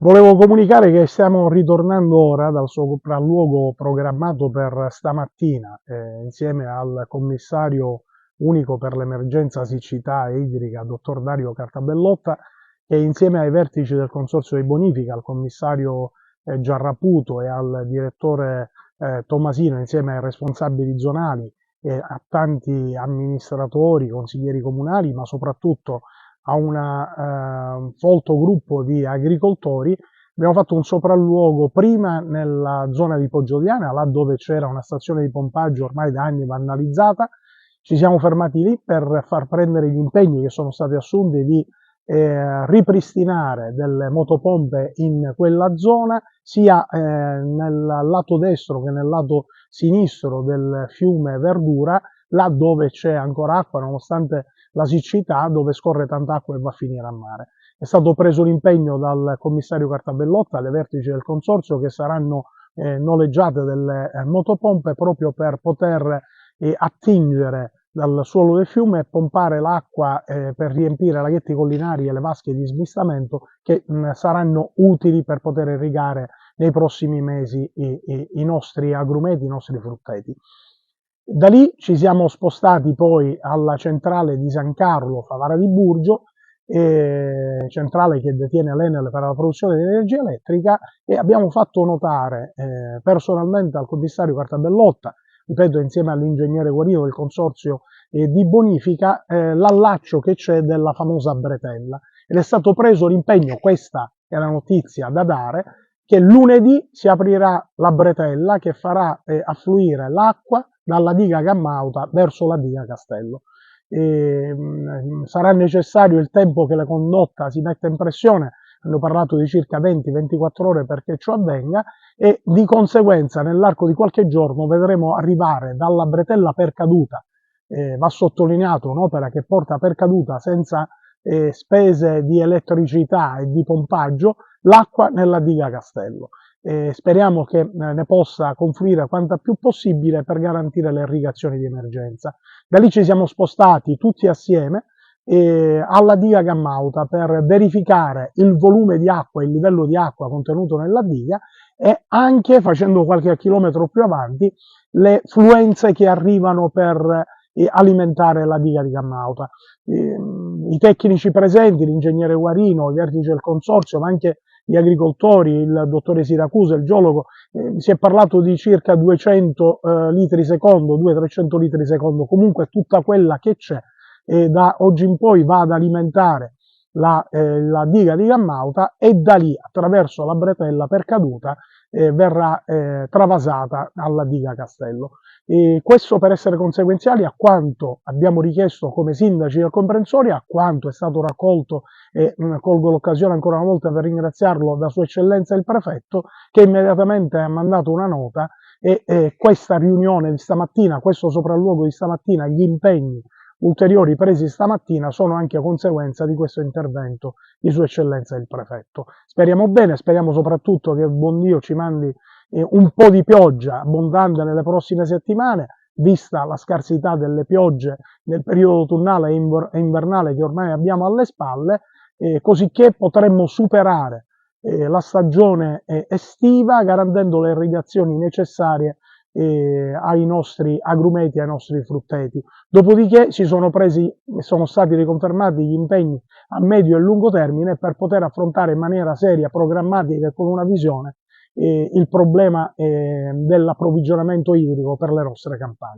Volevo comunicare che stiamo ritornando ora dal sopralluogo programmato per stamattina, insieme al commissario unico per l'emergenza siccità e idrica, dottor Dario Cartabellotta, e insieme ai vertici del Consorzio di Bonifica, al commissario Giarraputo e al direttore Tomasino, insieme ai responsabili zonali e a tanti amministratori, consiglieri comunali, ma soprattutto a un folto gruppo di agricoltori. Abbiamo fatto un sopralluogo prima nella zona di Poggiogliana, là dove c'era una stazione di pompaggio ormai da anni vandalizzata. Ci siamo fermati lì per far prendere gli impegni che sono stati assunti di ripristinare delle motopompe in quella zona, sia nel lato destro che nel lato sinistro del fiume Verdura, là dove c'è ancora acqua, nonostante la siccità, dove scorre tanta acqua e va a finire a mare. È stato preso l'impegno dal commissario Cartabellotta, alle vertici del consorzio, che saranno noleggiate delle motopompe proprio per poter attingere dal suolo del fiume e pompare l'acqua per riempire laghetti collinari e le vasche di smistamento che saranno utili per poter irrigare nei prossimi mesi i nostri agrumeti, i nostri frutteti. Da lì ci siamo spostati poi alla centrale di San Carlo, Favara di Burgio, centrale che detiene l'Enel per la produzione di energia elettrica, e abbiamo fatto notare personalmente al commissario Cartabellotta, ripeto, insieme all'ingegnere Guarino del consorzio di bonifica, l'allaccio che c'è della famosa bretella, ed è stato preso l'impegno, questa è la notizia da dare, che lunedì si aprirà la bretella che farà affluire l'acqua dalla diga Gammauta verso la diga Castello. Sarà necessario il tempo che la condotta si metta in pressione, hanno parlato di circa 20-24 ore perché ciò avvenga, e di conseguenza nell'arco di qualche giorno vedremo arrivare dalla bretella Percaduta, va sottolineato, un'opera che porta Percaduta senza spese di elettricità e di pompaggio, l'acqua nella diga Castello. Speriamo che ne possa confluire quanta più possibile per garantire le irrigazioni di emergenza. Da lì ci siamo spostati tutti assieme alla diga Gammauta per verificare il volume di acqua, il livello di acqua contenuto nella diga, e anche, facendo qualche chilometro più avanti, le fluenze che arrivano per alimentare la diga di Gammauta. I tecnici presenti, l'ingegnere Guarino, i vertici del consorzio, ma anche gli agricoltori, il dottore Siracusa, il geologo, si è parlato di circa 200 litri secondo, 200-300 litri secondo, comunque tutta quella che c'è da oggi in poi va ad alimentare la diga di Gammauta, e da lì, attraverso la bretella Percaduta, verrà travasata alla diga Castello. Questo per essere conseguenziali a quanto abbiamo richiesto come sindaci del comprensorio, a quanto è stato raccolto, e colgo l'occasione ancora una volta per ringraziarlo, da Sua Eccellenza il Prefetto, che immediatamente ha mandato una nota, e questa riunione di stamattina, questo sopralluogo di stamattina, gli impegni ulteriori presi stamattina sono anche conseguenza di questo intervento di Sua Eccellenza il Prefetto. Speriamo bene, speriamo soprattutto che il buon Dio ci mandi un po' di pioggia abbondante nelle prossime settimane, vista la scarsità delle piogge nel periodo autunnale e invernale che ormai abbiamo alle spalle, cosicché potremmo superare la stagione estiva garantendo le irrigazioni necessarie ai nostri agrumeti, ai nostri frutteti. Dopodiché sono stati riconfermati gli impegni a medio e lungo termine per poter affrontare in maniera seria, programmatica e con una visione il problema dell'approvvigionamento idrico per le nostre campagne.